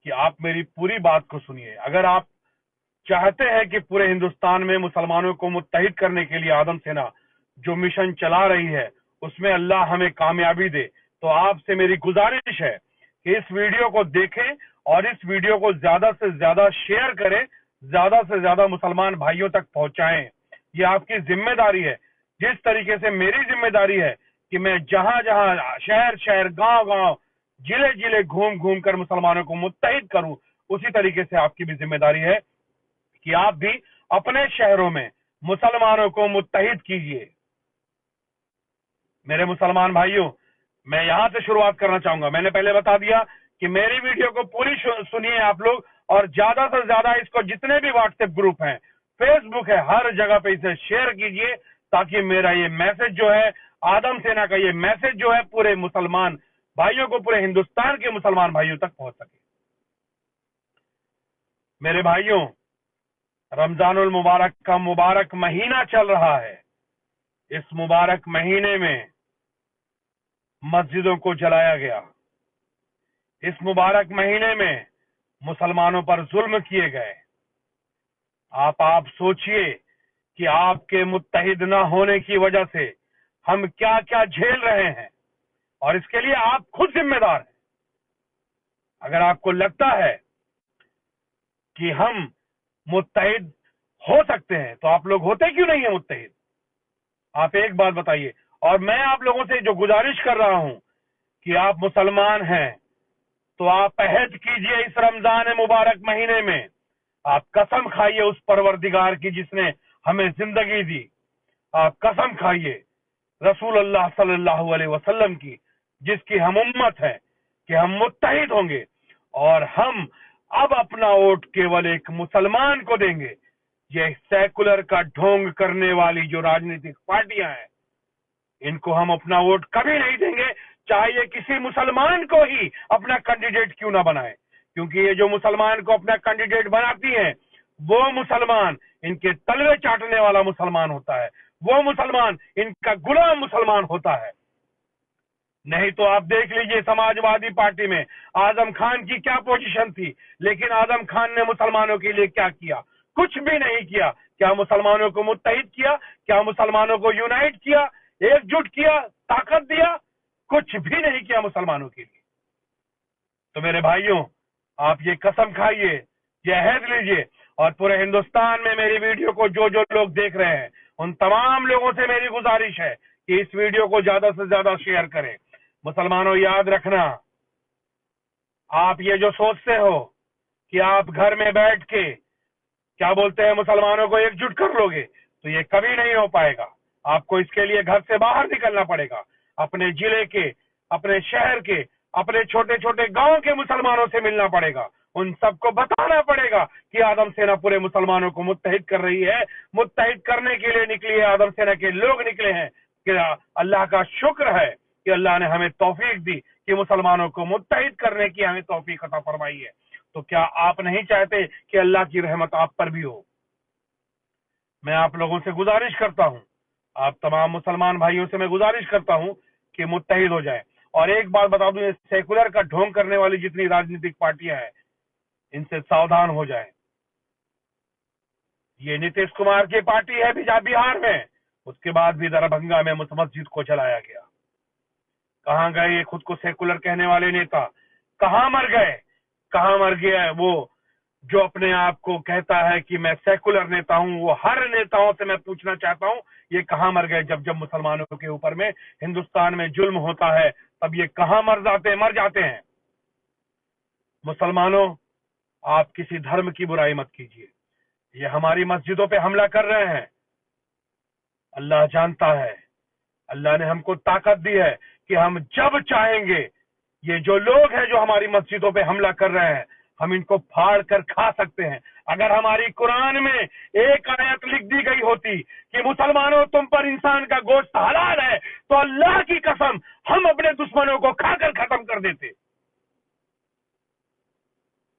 کہ آپ میری پوری بات کو سنیے. اگر آپ چاہتے ہیں کہ پورے ہندوستان میں مسلمانوں کو متحد کرنے کے لیے آدم سینا جو مشن چلا رہی ہے اس میں اللہ ہمیں کامیابی دے، تو آپ سے میری گزارش ہے کہ اس ویڈیو کو دیکھیں اور اس ویڈیو کو زیادہ سے زیادہ شیئر کریں، زیادہ سے زیادہ مسلمان بھائیوں تک پہنچائیں. یہ آپ کی ذمہ داری ہے، جس طریقے سے میری ذمہ داری ہے کہ میں جہاں جہاں شہر شہر گاؤں گاؤں ضلع ضلع گھوم گھوم کر مسلمانوں کو متحد کروں، اسی طریقے سے آپ کی بھی ذمہ داری ہے کہ آپ بھی اپنے شہروں میں مسلمانوں کو متحد کیجیے. میرے مسلمان بھائیوں، میں یہاں سے شروعات کرنا چاہوں گا. میں نے پہلے بتا دیا کہ میری ویڈیو کو پوری سنیے آپ لوگ، اور زیادہ سے زیادہ اس کو جتنے بھی واٹس ایپ گروپ ہیں، فیس بک ہے، ہر جگہ پہ اسے شیئر کیجیے تاکہ میرا یہ میسج جو ہے، آدم سینا کا یہ میسج جو ہے، پورے مسلمان بھائیوں کو، پورے ہندوستان کے مسلمان بھائیوں تک پہنچ سکے. میرے بھائیوں، رمضان المبارک کا مبارک مہینہ چل رہا ہے. اس مبارک مہینے میں مسجدوں کو جلایا گیا. اس مبارک مہینے میں مسلمانوں پر ظلم کیے گئے. آپ سوچئے کہ آپ کے متحد نہ ہونے کی وجہ سے ہم کیا کیا جھیل رہے ہیں، اور اس کے لیے آپ خود ذمہ دار ہیں. اگر آپ کو لگتا ہے کہ ہم متحد ہو سکتے ہیں تو آپ لوگ ہوتے کیوں نہیں ہیں متحد؟ آپ ایک بات بتائیے. اور میں آپ لوگوں سے جو گزارش کر رہا ہوں کہ آپ مسلمان ہیں تو آپ عہد کیجئے اس رمضان مبارک مہینے میں، آپ قسم کھائیے اس پروردگار کی جس نے ہمیں زندگی دی. آپ قسم کھائیے رسول اللہ صلی اللہ علیہ وسلم کی، جس کی ہم امت ہے، کہ ہم متحد ہوں گے اور ہم اب اپنا ووٹ کیول ایک مسلمان کو دیں گے. یہ سیکولر کا ڈھونگ کرنے والی جو راجنیتک پارٹیاں ہیں، ان کو ہم اپنا ووٹ کبھی نہیں دیں گے، چاہے یہ کسی مسلمان کو ہی اپنا کینڈیڈیٹ کیوں نہ بنائے. کیونکہ یہ جو مسلمان کو اپنا کینڈیڈیٹ بناتی ہیں، وہ مسلمان ان کے تلوے چاٹنے والا مسلمان ہوتا ہے، وہ مسلمان ان کا غلام مسلمان ہوتا ہے. نہیں تو آپ دیکھ لیجئے سماجوادی پارٹی میں اعظم خان کی کیا پوزیشن تھی، لیکن اعظم خان نے مسلمانوں کے لیے کیا کیا؟ کچھ بھی نہیں کیا. کیا مسلمانوں کو متحد کیا؟ کیا مسلمانوں کو یونائٹ کیا، ایک جٹ کیا، طاقت دیا؟ کچھ بھی نہیں کیا مسلمانوں کے لیے. تو میرے بھائیوں، آپ یہ قسم کھائیے، یہ عہد لیجئے، اور پورے ہندوستان میں میری ویڈیو کو جو جو لوگ دیکھ رہے ہیں ان تمام لوگوں سے میری گزارش ہے کہ اس ویڈیو کو زیادہ سے زیادہ شیئر کریں. مسلمانوں، یاد رکھنا، آپ یہ جو سوچتے ہو کہ آپ گھر میں بیٹھ کے کیا بولتے ہیں مسلمانوں کو ایک جٹ کر لو گے، تو یہ کبھی نہیں ہو پائے گا. آپ کو اس کے لیے گھر سے باہر نکلنا پڑے گا. اپنے ضلع کے، اپنے شہر کے، اپنے چھوٹے چھوٹے گاؤں کے مسلمانوں سے ملنا پڑے گا. ان سب کو بتانا پڑے گا کہ آدم سینا پورے مسلمانوں کو متحد کر رہی ہے. متحد کرنے کے لیے نکلی ہے، آدم سینا کے لوگ نکلے ہیں. کہ اللہ کا شکر ہے کہ اللہ نے ہمیں توفیق دی کہ مسلمانوں کو متحد کرنے کی ہمیں توفیق عطا فرمائی ہے. تو کیا آپ نہیں چاہتے کہ اللہ کی رحمت آپ پر بھی ہو؟ میں آپ لوگوں سے گزارش کرتا ہوں، آپ تمام مسلمان بھائیوں سے میں گزارش کرتا ہوں کہ متحد ہو جائیں. اور ایک بات بتا دوں، سیکولر کا ڈھونگ کرنے والی جتنی راجنیتک پارٹیاں ہیں ان سے ساودھان ہو جائیں. یہ نتیش کمار کی پارٹی ہے بہار میں، اس کے بعد بھی دربھنگا میں مسجد کو جلایا گیا. کہاں گئے یہ خود کو سیکولر کہنے والے نیتا؟ کہاں مر گئے؟ کہاں مر گیا ہے وہ جو اپنے آپ کو کہتا ہے کہ میں سیکولر نیتا ہوں؟ وہ ہر نیتاؤں سے میں پوچھنا چاہتا ہوں، یہ کہاں مر گئے؟ جب مسلمانوں کے اوپر میں ہندوستان میں ظلم ہوتا ہے تب یہ کہاں مر جاتے ہیں؟ مسلمانوں، آپ کسی دھرم کی برائی مت کیجیے. یہ ہماری مسجدوں پہ حملہ کر رہے ہیں، اللہ جانتا ہے. اللہ نے ہم کو طاقت دی ہے کہ ہم جب چاہیں گے، یہ جو لوگ ہیں جو ہماری مسجدوں پہ حملہ کر رہے ہیں، ہم ان کو پھاڑ کر کھا سکتے ہیں. اگر ہماری قرآن میں ایک آیت لکھ دی گئی ہوتی کہ مسلمانوں تم پر انسان کا گوشت حلال ہے، تو اللہ کی قسم ہم اپنے دشمنوں کو کھا کر ختم کر دیتے.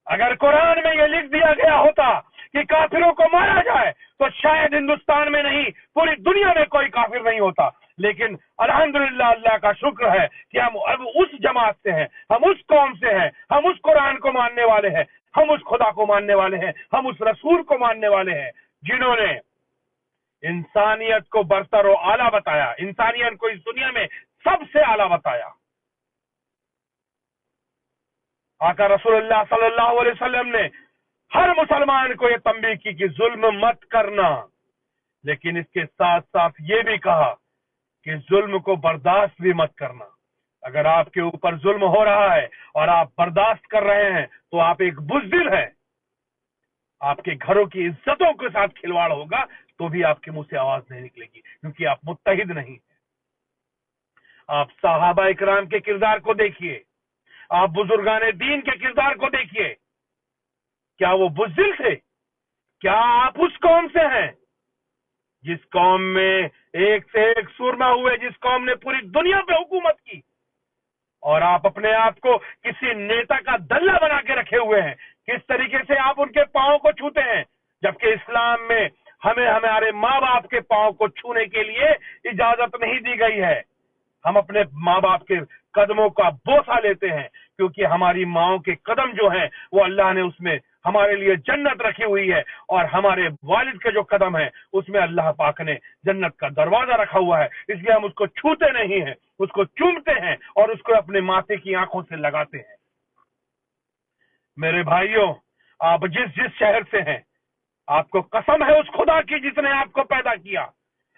اگر قرآن میں یہ لکھ دیا گیا ہوتا کہ کافروں کو مارا جائے تو شاید ہندوستان میں نہیں، پوری دنیا میں کوئی کافر نہیں ہوتا. لیکن الحمدللہ اللہ کا شکر ہے کہ ہم اب اس جماعت سے ہیں، ہم اس قوم سے ہیں، ہم اس قرآن کو ماننے والے ہیں، ہم اس خدا کو ماننے والے ہیں، ہم اس رسول کو ماننے والے ہیں جنہوں نے انسانیت کو برتر و اعلیٰ بتایا، انسانیت کو اس دنیا میں سب سے اعلیٰ بتایا۔ آقا رسول اللہ صلی اللہ علیہ وسلم نے ہر مسلمان کو یہ تنبیہ کی کہ ظلم مت کرنا، لیکن اس کے ساتھ ساتھ یہ بھی کہا کہ ظلم کو برداشت بھی مت کرنا۔ اگر آپ کے اوپر ظلم ہو رہا ہے اور آپ برداشت کر رہے ہیں تو آپ ایک بزدل ہیں، آپ کے گھروں کی عزتوں کے ساتھ کھلواڑ ہوگا تو بھی آپ کے منہ سے آواز نہیں نکلے گی، کیونکہ آپ متحد نہیں ہیں۔ آپ صحابہ اکرام کے کردار کو دیکھیے، آپ بزرگان دین کے کردار کو دیکھیے، کیا وہ بزدل تھے؟ کیا آپ اس قوم سے ہیں جس قوم میں ایک سے ایک سورما ہوئے، جس قوم نے پوری دنیا پہ حکومت کی، اور آپ اپنے آپ کو کسی نیتا کا دلہ بنا کے رکھے ہوئے ہیں؟ کس طریقے سے آپ ان کے پاؤں کو چھوتے ہیں، جبکہ اسلام میں ہمیں ہمارے ماں باپ کے پاؤں کو چھونے کے لیے اجازت نہیں دی گئی ہے۔ ہم اپنے ماں باپ کے قدموں کا بوسہ لیتے ہیں، کیونکہ ہماری ماؤں کے قدم جو ہیں وہ اللہ نے اس میں ہمارے لیے جنت رکھی ہوئی ہے، اور ہمارے والد کے جو قدم ہیں اس میں اللہ پاک نے جنت کا دروازہ رکھا ہوا ہے، اس لیے ہم اس کو چھوتے نہیں ہیں، اس کو چومتے ہیں اور اس کو اپنے ماتھے کی آنکھوں سے لگاتے ہیں۔ میرے بھائیوں، آپ جس شہر سے ہیں، آپ کو قسم ہے اس خدا کی جس نے آپ کو پیدا کیا،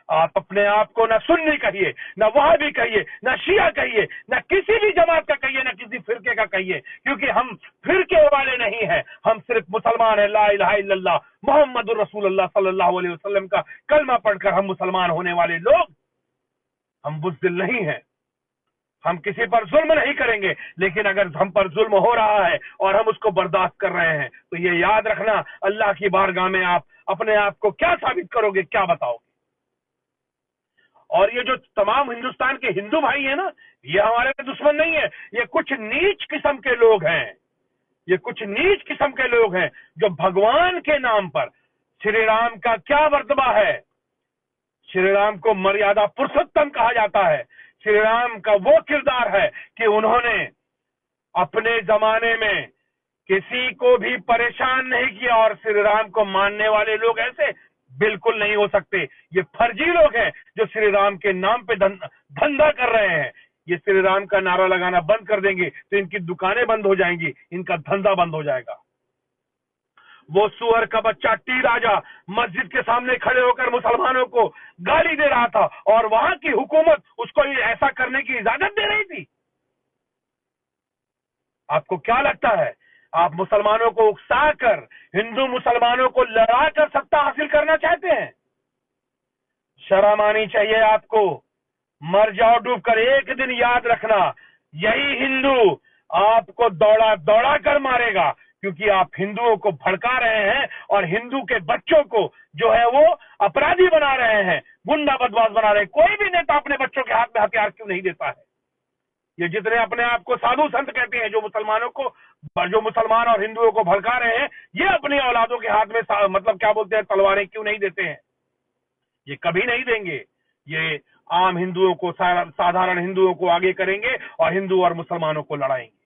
آپ اپنے آپ کو نہ سنی کہیے، نہ وہابی کہیے، نہ شیعہ کہیے، نہ کسی بھی جماعت کا کہیے، نہ کسی فرقے کا کہیے، کیونکہ ہم فرقے والے نہیں ہیں، ہم صرف مسلمان ہیں۔ لا الہ الا اللہ محمد الرسول اللہ صلی اللہ علیہ وسلم کا کلمہ پڑھ کر ہم مسلمان ہونے والے لوگ، ہم بزدل نہیں ہیں، ہم کسی پر ظلم نہیں کریں گے، لیکن اگر ہم پر ظلم ہو رہا ہے اور ہم اس کو برداشت کر رہے ہیں تو یہ یاد رکھنا، اللہ کی بارگاہ میں آپ اپنے آپ کو کیا ثابت کرو گے، کیا بتاؤ گے؟ اور یہ جو تمام ہندوستان کے ہندو بھائی ہیں نا، یہ ہمارے دشمن نہیں ہے، یہ کچھ نیچ قسم کے لوگ ہیں، یہ کچھ نیچ قسم کے لوگ ہیں جو بھگوان کے نام پر، شری رام کا کیا مرتبہ ہے؟ شری رام کو مریادہ پرشوتم کہا جاتا ہے۔ شری رام کا وہ کردار ہے کہ انہوں نے اپنے زمانے میں کسی کو بھی پریشان نہیں کیا، اور شری رام کو ماننے والے لوگ ایسے بالکل نہیں ہو سکتے۔ یہ فرضی لوگ ہیں جو شری رام کے نام پہ دھندا کر رہے ہیں۔ یہ شری رام کا نعرہ لگانا بند کر دیں گے تو ان کی دکانیں بند ہو جائیں گی، ان کا دھندا بند ہو جائے گا۔ وہ سور کا بچہ ٹی راجا مسجد کے سامنے کھڑے ہو کر مسلمانوں کو گالی دے رہا تھا، اور وہاں کی حکومت اس کو ایسا کرنے کی اجازت دے رہی تھی۔ آپ کو کیا لگتا ہے آپ مسلمانوں کو اکسا کر، ہندو مسلمانوں کو لڑا کر ستا حاصل کرنا چاہتے ہیں؟ شرم آنی چاہیے آپ کو۔ مر جاؤ ڈوب کر، ایک دن یاد رکھنا یہی ہندو آپ کو دوڑا دوڑا کر مارے گا، کیونکہ آپ ہندوؤں کو بھڑکا رہے ہیں اور ہندو کے بچوں کو جو ہے وہ اپرادھی بنا رہے ہیں، گنڈا بدماش بنا رہے ہیں۔ کوئی بھی نیتا اپنے بچوں کے ہاتھ میں ہتھیار کیوں نہیں دیتا ہے؟ یہ جتنے اپنے آپ کو سادھو سنت کہتے ہیں، جو مسلمانوں کو، جو مسلمان اور ہندوؤں کو بھڑکا رہے ہیں، یہ اپنی اولادوں کے ہاتھ میں مطلب کیا بولتے ہیں، تلواریں کیوں نہیں دیتے ہیں؟ یہ کبھی نہیں دیں گے۔ یہ عام ہندوؤں کو، سادھارن ہندوؤں کو آگے کریں گے اور ہندو اور مسلمانوں کو لڑائیں گے۔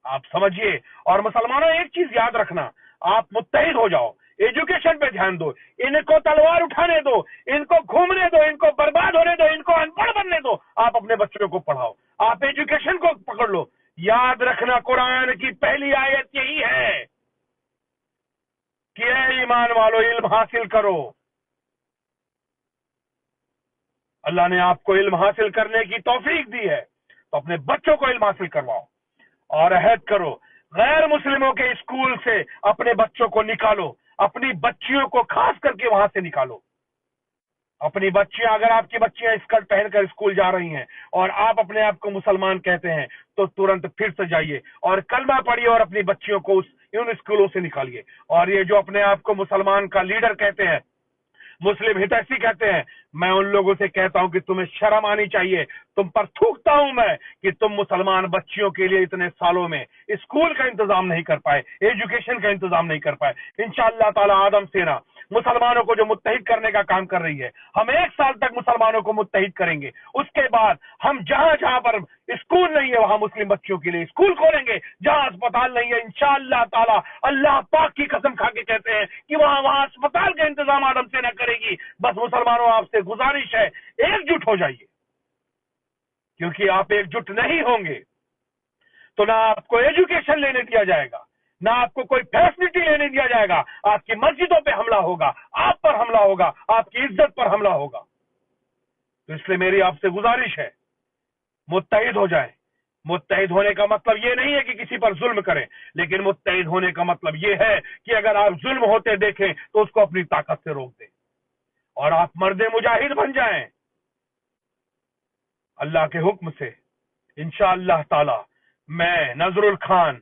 آپ سمجھیے۔ اور مسلمانوں ایک چیز یاد رکھنا، آپ متحد ہو جاؤ، ایجوکیشن پہ دھیان دو، ان کو تلوار اٹھانے دو، ان کو گھومنے دو، ان کو برباد ہونے دو، ان کو ان پڑھ بننے دو، آپ اپنے بچوں کو پڑھاؤ، آپ ایجوکیشن کو پکڑ لو۔ یاد رکھنا قرآن کی پہلی آیت یہی ہے کہ اے ایمان والو علم حاصل کرو۔ اللہ نے آپ کو علم حاصل کرنے کی توفیق دی ہے تو اپنے بچوں کو علم حاصل کرواؤ، اور عہد کرو غیر مسلموں کے اسکول سے اپنے بچوں کو نکالو، اپنی بچیوں کو خاص کر کے وہاں سے نکالو۔ اپنی بچیاں، اگر آپ کی بچیاں اسکرٹ پہن کر اسکول جا رہی ہیں اور آپ اپنے آپ کو مسلمان کہتے ہیں تو ترنت پھر سے جائیے اور کلمہ پڑھیے اور اپنی بچیوں کو ان اسکولوں سے نکالیے۔ اور یہ جو اپنے آپ کو مسلمان کا لیڈر کہتے ہیں، مسلم ہتیشی کہتے ہیں، میں ان لوگوں سے کہتا ہوں کہ تمہیں شرم آنی چاہیے۔ تم پر تھوکتا ہوں میں کہ تم مسلمان بچیوں کے لیے اتنے سالوں میں اسکول کا انتظام نہیں کر پائے، ایجوکیشن کا انتظام نہیں کر پائے۔ انشاءاللہ تعالی آدم سینا मुसलमानों को जो मुत्तहिद करने का काम कर रही है। हम 1 साल तक मुसलमानों को मुत्तहिद करेंगे, उसके बाद हम जहां जहां पर स्कूल नहीं है वहां मुस्लिम बच्चों के लिए स्कूल खोलेंगे, जहां अस्पताल नहीं है इंशाअल्लाह ताला, अल्लाह पाक की कसम खा के कहते हैं कि वहां अस्पताल का इंतजाम आदम सेना करेगी। बस मुसलमानों आपसे गुजारिश है, एकजुट हो जाइए, क्योंकि आप एकजुट नहीं होंगे तो ना आपको एजुकेशन लेने दिया जाएगा, ना आपको कोई फैसिलिटी लेने दिया जाएगा, आपकी मस्जिदों पे हमला होगा, आप पर हमला होगा, आपकी इज्जत पर हमला होगा। तो इसलिए मेरी आपसे गुजारिश है, मुत्तहिद हो जाएं। मुत्तहिद होने का मतलब ये नहीं है कि किसी पर जुल्म करें, लेकिन मुत्तहिद होने का मतलब ये है कि अगर आप जुल्म होते देखें तो उसको अपनी ताकत से रोक दें और आप मर्दे मुजाहिद बन जाएं। अल्लाह के हुक्म से इंशाअल्लाह ताला मैं नजरुल खान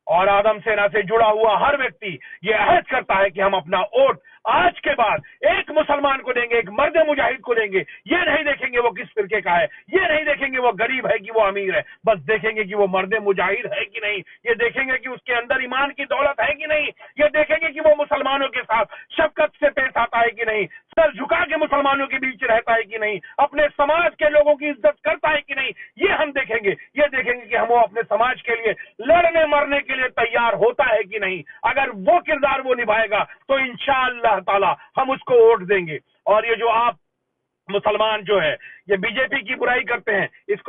और आदम सेना से जुड़ा हुआ हर व्यक्ति ये अहद करता है कि हम अपना वोट आज के बाद एक मुसलमान को देंगे, एक मर्द मुजाहिद को देंगे। ये नहीं देखेंगे वो किस फिरके का है, ये नहीं देखेंगे वो गरीब है कि वो अमीर है, बस देखेंगे कि वो मर्द मुजाहिद है कि नहीं, ये देखेंगे कि उसके अंदर ईमान की दौलत है कि नहीं, ये देखेंगे कि वो मुसलमानों के साथ शफकत से पेश आता है कि नहीं, सर झुका के मुसलमानों के बीच रहता है कि नहीं, अपने समाज के लोगों की इज्जत करता है कि नहीं, ये हम देखेंगे। ये देखेंगे कि हम वो अपने समाज के लिए लड़ने मरने के लिए तैयार होता है कि नहीं। अगर वो किरदार वो निभाएगा तो इंशाअल्लाह ताला हम उसको वोट देंगे। और ये जो आप मुसलमान जो है ये बीजेपी की बुराई करते हैं, इस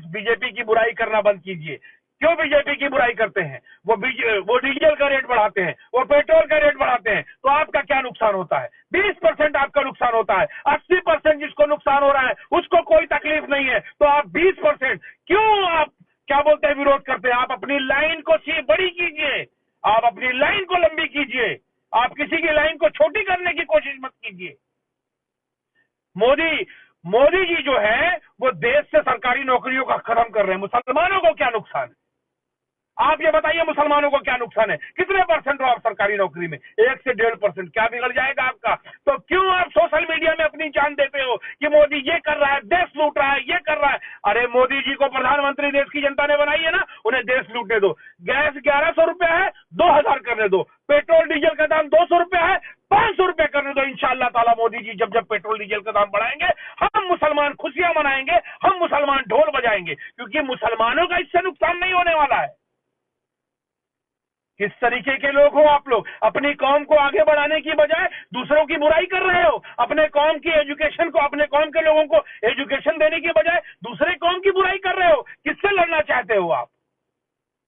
बीजेपी की बुराई करना बंद कीजिए। क्यों बीजेपी की बुराई करते हैं? वो डीजल का रेट बढ़ाते हैं, वो पेट्रोल का रेट बढ़ाते हैं, तो आपका क्या नुकसान होता है? 20% आपका नुकसान होता है। 80% जिसको नुकसान हो रहा है उसको कोई तकलीफ नहीं है, तो आप 20% क्यों आप क्या बोलते हैं विरोध करते हैं? आप अपनी लाइन को बड़ी कीजिए, आप अपनी लाइन को लंबी कीजिए, आप किसी की लाइन को छोटी करने की कोशिश मत कीजिए। मोदी जी जो है वो देश से सरकारी नौकरियों का खत्म कर रहे हैं। मुसलमानों को क्या नुकसान है? आप ये बताइए, मुसलमानों को क्या नुकसान है? कितने परसेंट हो आप सरकारी नौकरी में? 1 से 1.5%। क्या बिगड़ जाएगा आपका? तो क्यों आप सोशल मीडिया में अपनी जान देते हो कि मोदी ये कर रहा है, देश लूट रहा है, ये कर रहा है? अरे मोदी जी को प्रधानमंत्री देश की जनता ने बनाई है ना, उन्हें देश लूटने दो। गैस 1100 रुपया है, 2000 करने दो। पेट्रोल डीजल का दाम 200 रुपया है, 500 रुपया करने दो। इंशाअल्लाह ताला मोदी जी जब पेट्रोल डीजल का दाम बढ़ाएंगे, हम मुसलमान खुशियां मनाएंगे, हम मुसलमान ढोल बजाएंगे, क्योंकि मुसलमानों का इससे नुकसान नहीं होने वाला है। किस तरीके के लोग हो आप लोग? अपनी कौम को आगे बढ़ाने की बजाय दूसरों की बुराई कर रहे हो। अपने कौम की एजुकेशन को, अपने कौम के लोगों को एजुकेशन देने की बजाय दूसरे कौम की बुराई कर रहे हो। किससे लड़ना चाहते हो आप?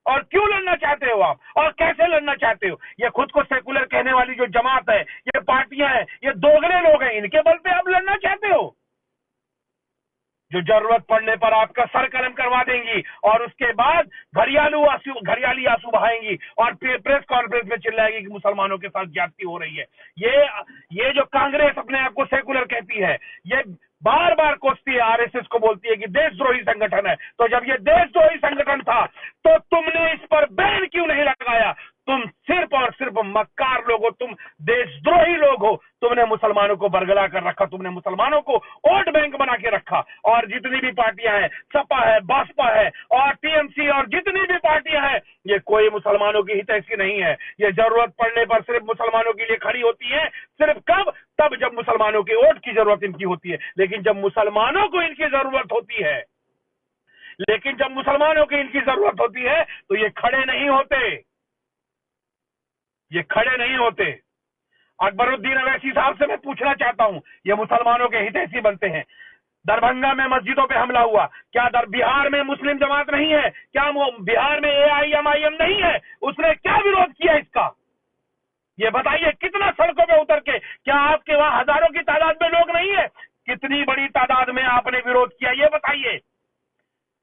और क्यों लड़ना चाहते हो आप? और कैसे लड़ना चाहते हो? ये खुद को सेकुलर कहने वाली जो जमात है, ये पार्टियां हैं, ये दोगले लोग हैं, इनके बल पे आप लड़ना चाहते हो, जो जरूरत पड़ने पर आपका सर कलम करवा देंगी और उसके बाद घरियाली आंसू बहाएंगी और प्रेस कॉन्फ्रेंस में चिल्लाएगी कि मुसलमानों के साथ ज्यादती हो रही है। ये जो कांग्रेस अपने आप को सेकुलर कहती है, ये बार बार कोसती है, आरएसएस को बोलती है कि देशद्रोही संगठन है। तो जब ये देशद्रोही संगठन था तो तुमने इस पर बैन क्यों नहीं लगाया? तुम सिर्फ और सिर्फ मक्कार लोग हो, तुम देशद्रोही लोग हो। तुमने मुसलमानों को बरगला कर रखा, तुमने मुसलमानों को वोट बैंक बना के रखा। और जितनी भी पार्टियां हैं, सपा है, बसपा है और टीएमसी और जितनी भी पार्टियां हैं, ये कोई मुसलमानों की हितैषी नहीं है। ये जरूरत पड़ने पर सिर्फ मुसलमानों के लिए खड़ी होती है। सिर्फ कब? तब जब मुसलमानों के वोट की जरूरत इनकी होती है। लेकिन जब मुसलमानों को इनकी जरूरत होती है तो ये खड़े नहीं होते। अकबरुद्दीन अवैसी साहब से मैं पूछना चाहता हूं, ये मुसलमानों के हितैषी बनते हैं। दरभंगा में मस्जिदों पे हमला हुआ, क्या बिहार में मुस्लिम जमात नहीं है? क्या बिहार में AIMIM नहीं है? उसने क्या विरोध किया इसका? ये बताइए, कितना सड़कों पे उतर के, क्या आपके वहां हजारों की तादाद में लोग नहीं है? कितनी बड़ी तादाद में आपने विरोध किया, ये बताइए।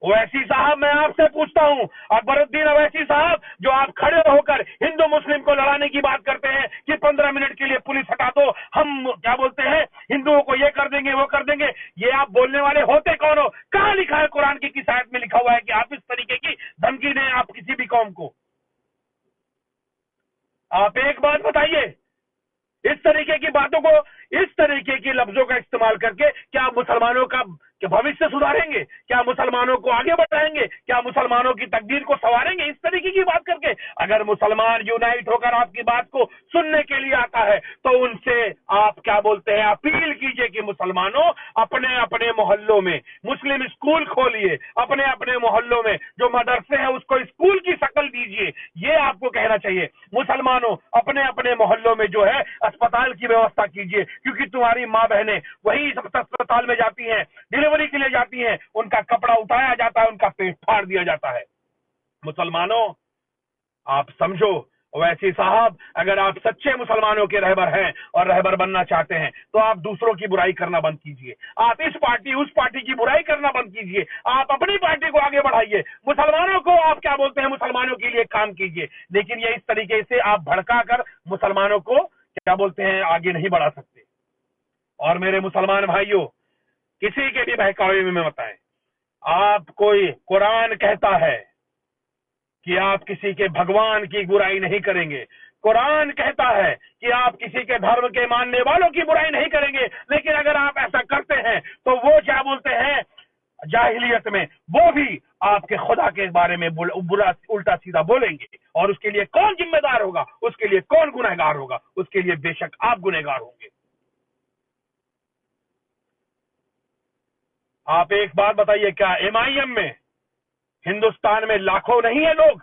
ओवैसी साहब, मैं आपसे पूछता हूं, अकबरुद्दीन ओवैसी साहब, जो आप खड़े होकर हिंदू मुस्लिम को लड़ाने की बात करते हैं कि 15 मिनट के लिए पुलिस हटा दो, हम क्या बोलते हैं, हिंदुओं को ये कर देंगे, वो कर देंगे, ये आप बोलने वाले होते कौन हो? कहां लिखा है कुरान की किस आयत में लिखा हुआ है कि आप इस तरीके की धमकी दें आप किसी भी कौम को? आप एक बात बताइए, इस तरीके की बातों को, इस तरीके के लफ्जों का इस्तेमाल करके क्या आप मुसलमानों का کہ भविष्य सुधारेंगे, क्या मुसलमानों को आगे बढ़ाएंगे, क्या मुसलमानों की तकदीर को संवारेंगे, इस तरीके की बात करके अगर मुसलमान यूनाइट होकर आपकी बात को सुनने के लिए आता है तो उनसे आप क्या बोलते हैं, अपील कीजिए कि मुसलमानों अपने अपने मोहल्लों में मुस्लिम स्कूल खोलिए, अपने अपने मोहल्लों में जो मदरसे हैं उसको स्कूल की शक्ल दीजिए, ये आपको कहना चाहिए। मुसलमानों अपने अपने मोहल्लों में जो है अस्पताल की व्यवस्था कीजिए, क्योंकि तुम्हारी माँ बहनें वही अस्पताल में जाती हैं, डिलीवरी के लिए जाती हैं, उनका कपड़ा उठाया जाता है, उनका पेट फाड़ दिया जाता है। मुसलमानों आप समझो, वैसी साहब अगर आप सच्चे मुसलमानों के रहबर हैं और रहबर बनना चाहते हैं तो आप दूसरों की बुराई करना बंद कीजिए, आप इस पार्टी उस पार्टी की बुराई करना बंद कीजिए, आप अपनी पार्टी को आगे बढ़ाइए, मुसलमानों को आप क्या बोलते हैं, मुसलमानों के लिए काम कीजिए। लेकिन ये इस तरीके से आप भड़का कर मुसलमानों को क्या बोलते हैं आगे नहीं बढ़ा सकते। और मेरे मुसलमान भाइयों, किसी के भी बहकावे में मत आए। आप कोई कुरान कहता है कि आप किसी के भगवान की बुराई नहीं करेंगे, कुरान कहता है कि आप किसी के धर्म के मानने वालों की बुराई नहीं करेंगे, लेकिन अगर आप ऐसा करते हैं तो वो क्या बोलते हैं जाहिलियत में वो भी आपके खुदा के बारे में बुरा उल्टा सीधा बोलेंगे, और उसके लिए कौन जिम्मेदार होगा, उसके लिए कौन गुनहगार होगा, उसके लिए बेशक आप गुनहगार होंगे। आप एक बात बताइए, क्या एमआईएम में हिंदुस्तान में लाखों नहीं है लोग?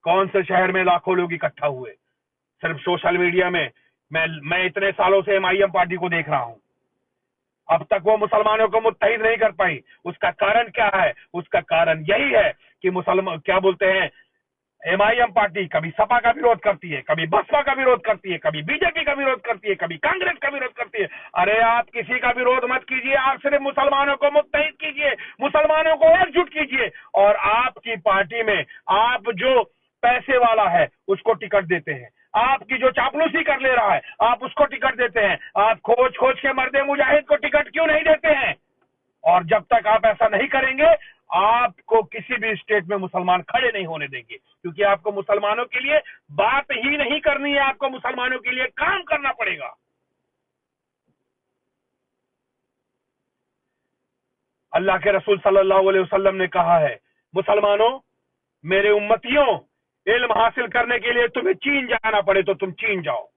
कौन से शहर में लाखों लोग इकट्ठा हुए? सिर्फ सोशल मीडिया में। मैं इतने सालों से एमआईएम पार्टी को देख रहा हूं, अब तक वो मुसलमानों को मुत्तहिद नहीं कर पाई। उसका कारण क्या है? उसका कारण यही है कि मुसलमान क्या बोलते हैं, एमआईएम पार्टी कभी सपा का विरोध करती है, कभी बसपा का विरोध करती है, कभी बीजेपी का विरोध करती है, कभी कांग्रेस का विरोध करती है। अरे आप किसी का विरोध मत कीजिए, आप सिर्फ मुसलमानों को मुत्तहिद कीजिए, मुसलमानों को एकजुट कीजिए, और आपकी पार्टी में आप जो पैसे वाला है उसको टिकट देते हैं, आपकी जो चापलूसी कर ले रहा है आप उसको टिकट देते हैं, आप खोज खोज के मर्दे मुजाहिद को टिकट क्यों नहीं देते हैं? और जब तक आप ऐसा नहीं करेंगे आपको किसी भी स्टेट में मुसलमान खड़े नहीं होने देंगे, क्योंकि आपको मुसलमानों के लिए बात ही नहीं करनी है, आपको मुसलमानों के लिए काम करना पड़ेगा। अल्लाह के रसूल सल्लल्लाहु अलैहि वसल्लम ने कहा है, मुसलमानों मेरे उम्मतियों, इल्म हासिल करने के लिए तुम्हें चीन जाना पड़े तो तुम चीन जाओ।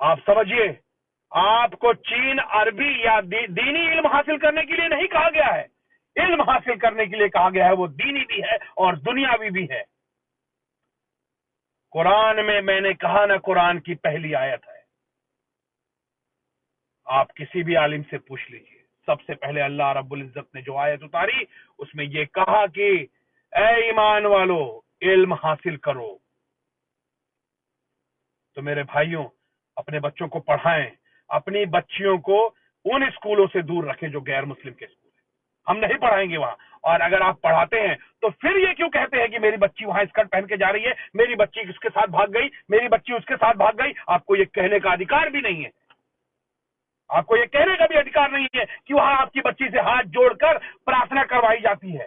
आप समझिए, आपको चीन अरबी या दीनी इल्म हासिल करने के लिए नहीं कहा गया है, इल्म हासिल करने के लिए कहा गया है, वो दीनी भी है और दुनियावी भी है। कुरान में मैंने कहा ना, कुरान की पहली आयत है, आप किसी भी आलिम से पूछ लीजिए, सबसे पहले अल्लाह रब्बुल इज्जत ने जो आयत उतारी उसमें ये कहा कि ए ईमान वालो इल्म हासिल करो। तो मेरे भाइयों, अपने बच्चों को पढ़ाएं, अपनी बच्चियों को उन स्कूलों से दूर रखें जो गैर मुस्लिम के स्कूल हैं। हम नहीं पढ़ाएंगे वहां, और अगर आप पढ़ाते हैं तो फिर ये क्यों कहते हैं कि मेरी बच्ची वहां स्कर्ट पहन के जा रही है, मेरी बच्ची उसके साथ भाग गई, मेरी बच्ची उसके साथ भाग गई। आपको ये कहने का अधिकार भी नहीं है, आपको ये कहने का भी अधिकार नहीं है कि वहां आपकी बच्ची से हाथ जोड़कर प्रार्थना करवाई जाती है,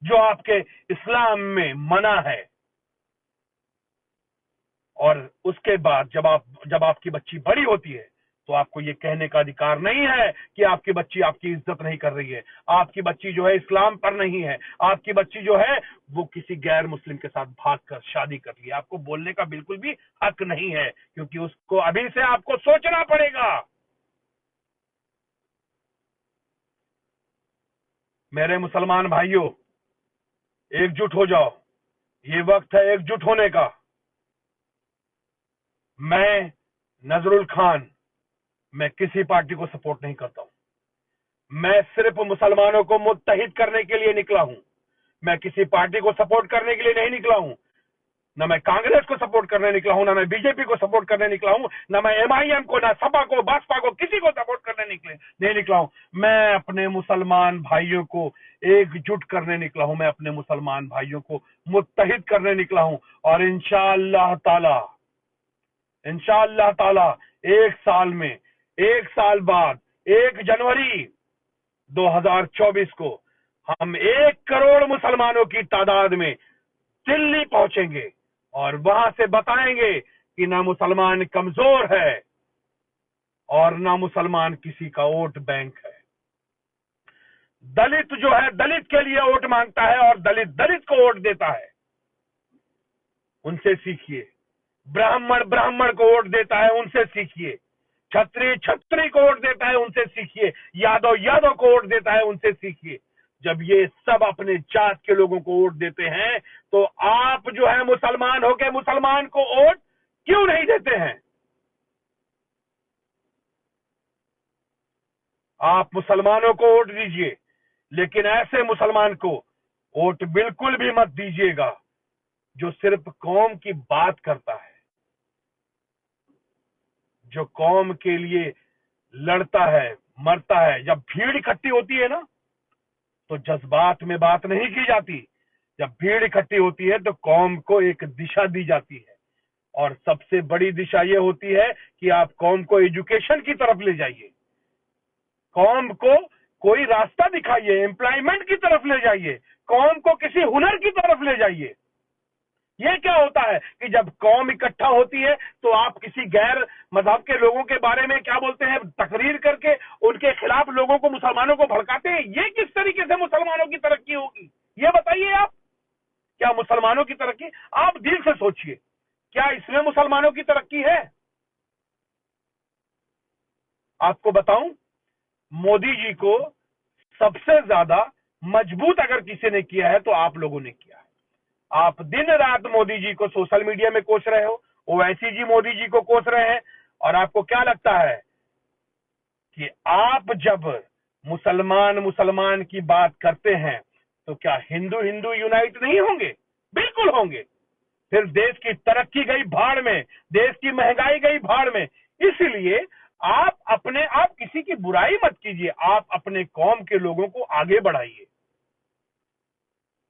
जो आपके इस्लाम में मना है। और उसके बाद जब आपकी बच्ची बड़ी होती है तो आपको ये कहने का अधिकार नहीं है कि आपकी बच्ची आपकी इज्जत नहीं कर रही है, आपकी बच्ची जो है इस्लाम पर नहीं है, आपकी बच्ची जो है वो किसी गैर मुस्लिम के साथ भागकर शादी कर ली। आपको बोलने का बिल्कुल भी हक नहीं है, क्योंकि उसको अभी से आपको सोचना पड़ेगा। मेरे मुसलमान भाइयों, एकजुट हो जाओ, ये वक्त है एकजुट होने का। मैं नजरुल खान, मैं किसी पार्टी को सपोर्ट नहीं करता हूं, मैं सिर्फ मुसलमानों को मुत्तहिद करने के लिए निकला हूं। मैं किसी पार्टी को सपोर्ट करने के लिए नहीं निकला हूं, ना मैं कांग्रेस को सपोर्ट करने निकला हूं, ना मैं बीजेपी को सपोर्ट करने निकला हूं, ना मैं एमआईएम को, ना सपा को, बसपा को, किसी को सपोर्ट करने नहीं निकला हूं। मैं अपने मुसलमान भाइयों को एकजुट करने निकला हूं, मैं अपने मुसलमान भाइयों को मुत्तहिद करने निकला हूं। और इंशाअल्लाह ताला एक साल बाद 1 जनवरी 2024 को हम 1 करोड़ मुसलमानों की तादाद में दिल्ली पहुंचेंगे और वहां से बताएंगे कि ना मुसलमान कमजोर है और ना मुसलमान किसी का वोट बैंक है। दलित जो है दलित के लिए वोट मांगता है और दलित दलित को वोट देता है, उनसे सीखिए। ब्राह्मण ब्राह्मण को वोट देता है, उनसे सीखिए। क्षत्रिय क्षत्रिय को वोट देता है, उनसे सीखिए। यादव यादव को वोट देता है, उनसे सीखिए। जब ये सब अपने जात के लोगों को वोट देते हैं तो आप जो है मुसलमान होके मुसलमान को वोट क्यों नहीं देते हैं? आप मुसलमानों को वोट दीजिए, लेकिन ऐसे मुसलमान को वोट बिल्कुल भी मत दीजिएगा जो सिर्फ कौम की बात करता है, जो कौम के लिए लड़ता है, मरता है। जब भीड़ इकट्ठी होती है ना तो जज्बात में बात नहीं की जाती। जब भीड़ इकट्ठी होती है तो कौम को एक दिशा दी जाती है, और सबसे बड़ी दिशा ये होती है कि आप कौम को एजुकेशन की तरफ ले जाइए, कौम को कोई रास्ता दिखाइए, एम्प्लॉयमेंट की तरफ ले जाइए, कौम को किसी हुनर की तरफ ले जाइए। ये क्या होता है कि जब कौम इकट्ठा होती है तो आप किसी गैर मजहब के लोगों के बारे में क्या बोलते हैं, तकरीर करके उनके खिलाफ लोगों को, मुसलमानों को भड़काते हैं। ये किस तरीके से मुसलमानों की तरक्की होगी, ये बताइए आप। क्या मुसलमानों की तरक्की, आप दिल से सोचिए, क्या इसमें मुसलमानों की तरक्की है? आपको बताऊं, मोदी जी को सबसे ज्यादा मजबूत अगर किसी ने किया है तो आप लोगों ने किया है। आप दिन रात मोदी जी को सोशल मीडिया में कोस रहे हो, ओवैसी जी मोदी जी को कोस रहे हैं, और आपको क्या लगता है कि आप जब मुसलमान मुसलमान की बात करते हैं तो क्या हिंदू हिंदू यूनाइट नहीं होंगे? बिल्कुल होंगे। फिर देश की तरक्की गई भाड़ में, देश की महंगाई गई भाड़ में। इसलिए आप किसी की बुराई मत कीजिए, आप अपने कौम के लोगों को आगे बढ़ाइए,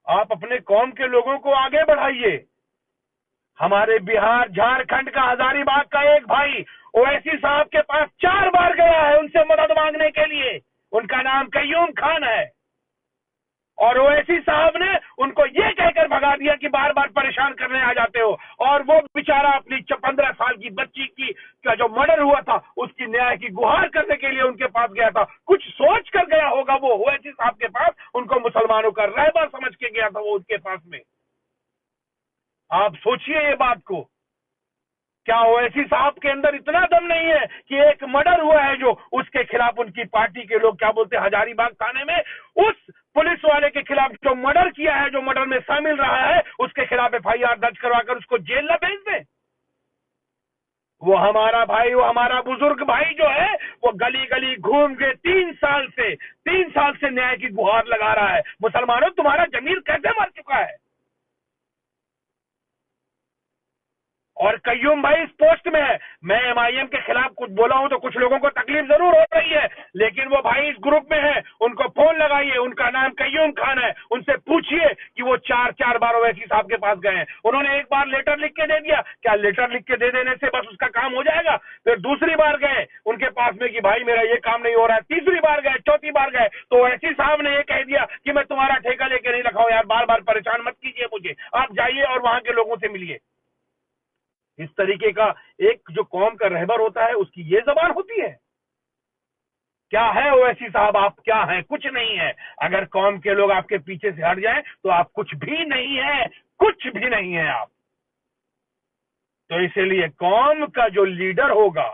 आप अपने कौम के लोगों को आगे बढ़ाइए। हमारे बिहार झारखंड का हजारीबाग का एक भाई ओवैसी साहब के पास 4 बार गया है उनसे मदद मांगने के लिए। उनका नाम कय्यूम खान है, और ओवैसी साहब ने उनको ये कहकर भगा दिया कि बार बार परेशान करने आ जाते हो। और वो बेचारा अपनी 15 साल की बच्ची की का जो मर्डर हुआ था उसकी न्याय की गुहार करने के लिए उनके पास गया था। कुछ सोच कर गया होगा वो ओवैसी साहब के पास, उनको मुसलमानों का रहबर समझ के गया था वो उनके पास में। आप सोचिए ये बात को, क्या ओवैसी साहब के अंदर इतना दम नहीं है कि एक मर्डर हुआ है जो उसके खिलाफ उनकी पार्टी के लोग क्या बोलते हैं, हजारीबाग थाने में उस पुलिस वाले के खिलाफ जो मर्डर किया है, जो मर्डर में शामिल रहा है, उसके खिलाफ FIR दर्ज करवाकर उसको जेल न भेज दें? वो हमारा भाई, वो हमारा बुजुर्ग भाई जो है, वो गली गली घूम के 3 साल से न्याय की गुहार लगा रहा है। मुसलमानों, तुम्हारा जमीर कैसे मर चुका है? और कय्यूम भाई इस पोस्ट में है। मैं MIM के खिलाफ कुछ बोला हूं तो कुछ लोगों को तकलीफ जरूर हो रही है, लेकिन वो भाई इस ग्रुप में है, उनको फोन लगाइए, उनका नाम कय्यूम खान है, उनसे पूछिए कि वो 4 बार ओवैसी साहब के पास गए हैं। उन्होंने एक बार लेटर लिख के दे दिया, क्या लेटर लिख के दे देने से बस उसका काम हो जाएगा? फिर दूसरी बार गए उनके पास में कि भाई मेरा ये काम नहीं हो रहा है, तीसरी बार गए, चौथी बार गए तो ओवैसी साहब ने ये कह दिया कि मैं तुम्हारा ठेका लेके नहीं रखा हूं यार, बार बार परेशान मत कीजिए मुझे, आप जाइए और वहां के लोगों से मिलिए। इस तरीके का एक जो कौम का रहबर होता है उसकी ये जबान होती है? क्या है ओवैसी साहब, आप क्या हैं? कुछ नहीं है। अगर कौम के लोग आपके पीछे से हट जाएं तो आप कुछ भी नहीं है, कुछ भी नहीं है आप। तो इसीलिए कौम का जो लीडर होगा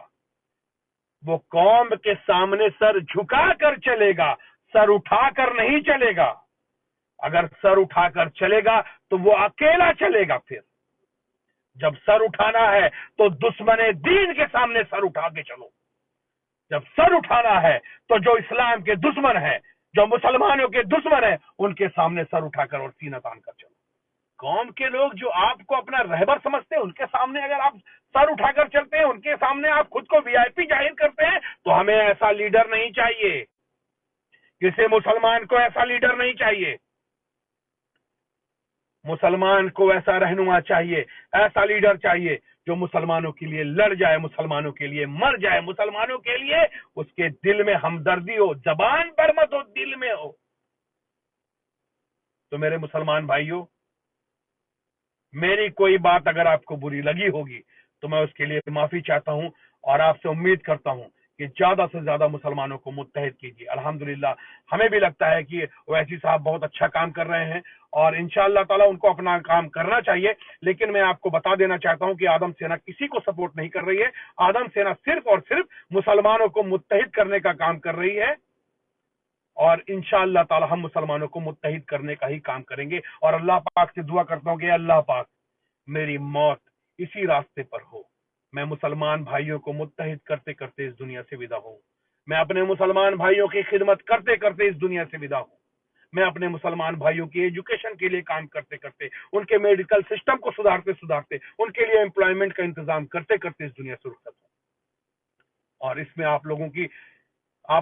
वो कौम के सामने सर झुका कर चलेगा, सर उठाकर नहीं चलेगा। अगर सर उठाकर चलेगा तो वो अकेला चलेगा। फिर जब सर उठाना है तो दुश्मने दीन के सामने सर उठा के चलो। जब सर उठाना है तो जो इस्लाम के दुश्मन है, जो मुसलमानों के दुश्मन है, उनके सामने सर उठाकर और सीना तान कर चलो। कौम के लोग जो आपको अपना रहबर समझते हैं उनके सामने अगर आप सर उठाकर चलते हैं, उनके सामने आप खुद को VIP जाहिर करते हैं, तो हमें ऐसा लीडर नहीं चाहिए। किसी मुसलमान को ऐसा लीडर नहीं चाहिए। मुसलमान को ऐसा रहनुमा चाहिए, ऐसा लीडर चाहिए जो मुसलमानों के लिए लड़ जाए, मुसलमानों के लिए मर जाए, मुसलमानों के लिए उसके दिल में हमदर्दी हो, जबान पर मत हो, दिल में हो। तो मेरे मुसलमान भाइयों, मेरी कोई बात अगर आपको बुरी लगी होगी तो मैं उसके लिए माफी चाहता हूं, और आपसे उम्मीद करता हूं کہ زیادہ سے زیادہ مسلمانوں کو متحد کیجیے۔ الحمدللہ ہمیں بھی لگتا ہے کہ اویسی صاحب بہت اچھا کام کر رہے ہیں اور انشاءاللہ تعالی ان کو اپنا کام کرنا چاہیے، لیکن میں آپ کو بتا دینا چاہتا ہوں کہ آدم سینا کسی کو سپورٹ نہیں کر رہی ہے۔ آدم سینا صرف اور صرف مسلمانوں کو متحد کرنے کا کام کر رہی ہے، اور انشاءاللہ تعالی ہم مسلمانوں کو متحد کرنے کا ہی کام کریں گے۔ اور اللہ پاک سے دعا کرتا ہوں کہ اللہ پاک میری موت اسی راستے پر ہو، میں مسلمان بھائیوں کو متحد کرتے کرتے اس دنیا سے ودا ہوں، میں اپنے مسلمان بھائیوں کی خدمت کرتے کرتے اس دنیا سے ودا ہوں، میں اپنے مسلمان بھائیوں کی ایجوکیشن کے لیے کام کرتے کرتے، ان کے میڈیکل سسٹم کو سدھارتے ان کے لیے امپلائمنٹ کا انتظام کرتے کرتے اس دنیا سے رخصت ہوں۔ اور اس میں آپ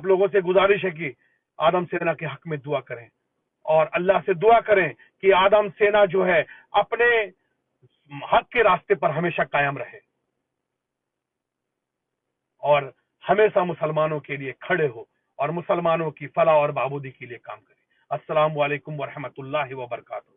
لوگوں سے گزارش ہے کہ آدم سینا کے حق میں دعا کریں اور اللہ سے دعا کریں کہ آدم سینا جو ہے اپنے حق کے راستے پر ہمیشہ قائم رہے اور ہمیشہ مسلمانوں کے لیے کھڑے ہو اور مسلمانوں کی فلاح اور بہبودی کے لیے کام کرے۔ السلام علیکم ورحمۃ اللہ وبرکاتہ۔